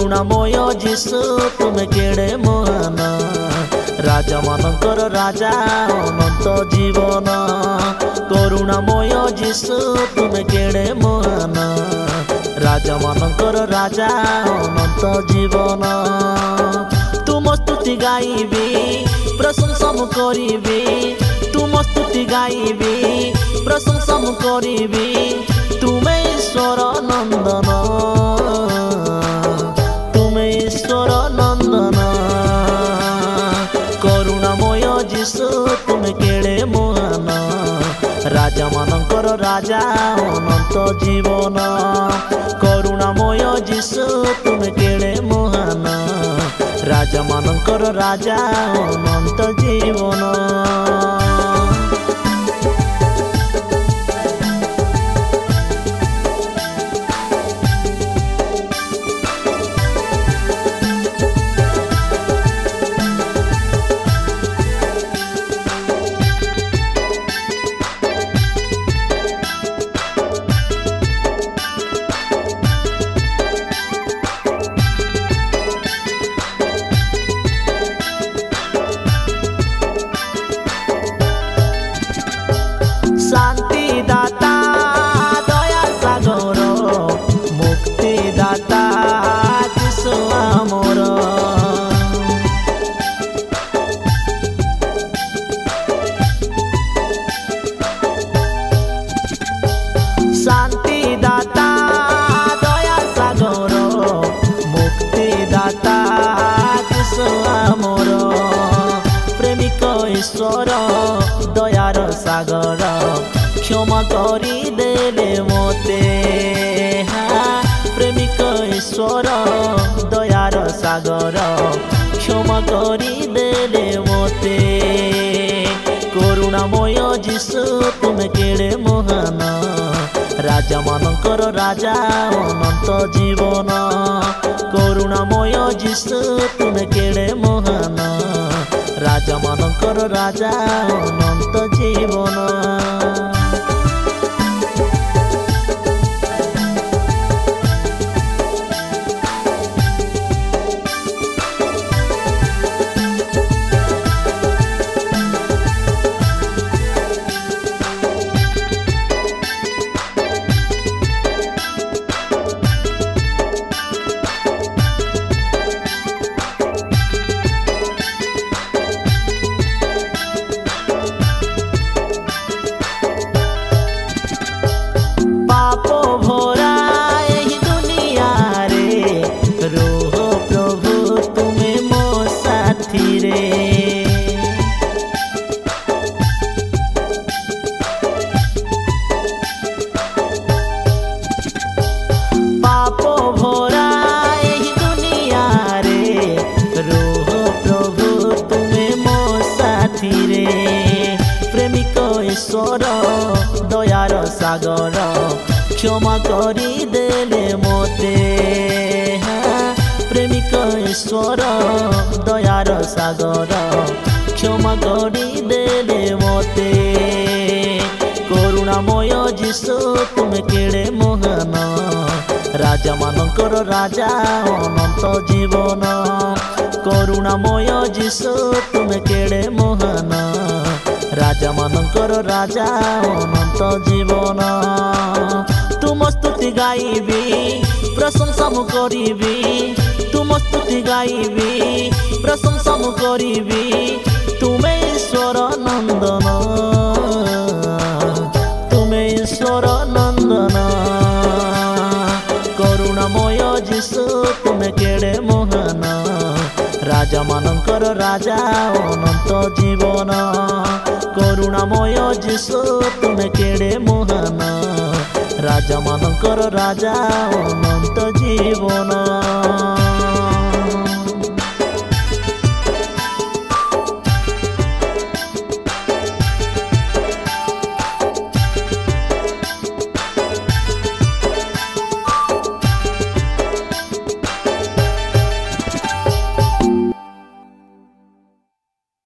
करुणामय जीशु तुमे केड़े महान राजा मानकर राजा अनंत जीवन। करुणामय जीशु तुमे केड़े महान राजा मानकर राजा अनंत जीवन। तुम स्तुति गाइबी प्रशंसा मु करिबी, तुम स्तुति गाइबी प्रशंसा मु करिबी। तुमे ईश्वर नंदन, तुमे ईश्वर नंदन। करुणामय जीशु तुमे केड़े महान राजा मानकर राजा अनंत जीवन। करुणामय जीशु तुमे केड़े महान राजा मानकर राजा अनंत जीवन। शांति दाता दया सागर मुक्ति दाता जीशु आमर। शांति दाता दया सागर मुक्ति दाता जीशु आमर। प्रेमिक ईश्वर दयार सागर क्षमा करी देले मोते। प्रेमिक ईश्वर दयार सागर क्षमा करी देले मोते। करुणामय जीशु तुमे केड़े महान राजा मानकर राजा अनंत जीवन। करुणामय जीशु तुमे केड़े महान राजा मानकर राजा अनंत जीवन। पापो भरा एही दुनिया रे रोह प्रभु तुमे मो साथी रे। पापो भरा एही दुनिया रे रोह प्रभु तुमे मो साथी रे। प्रेमिक ईश्वर दयार सागर क्षमा करी देले मोते। प्रेमिक ईश्वर दयार सागर क्षमा करी देले मोते। करुणामय जीशु तुमे केड़े महान राजा मानकर राजा अनंत जीवन। करुणामय जीशु तुमे केड़े महान राजा मानकर राजा अनंत जीवन। तुम स्तुति गाइबी प्रशंसा मु करिबी, तुम स्तुति गाइबी प्रशंसा मु करिबी। तुमे ईश्वर नंदन, तुमे ईश्वर नंदन। करुणामय जीशु तुमे केड़े महान राजा मानकर राजा अनंत जीवन। करुणामय जीशु तुमे केड़े महान राजा मानकर राजा अनंत जीवन।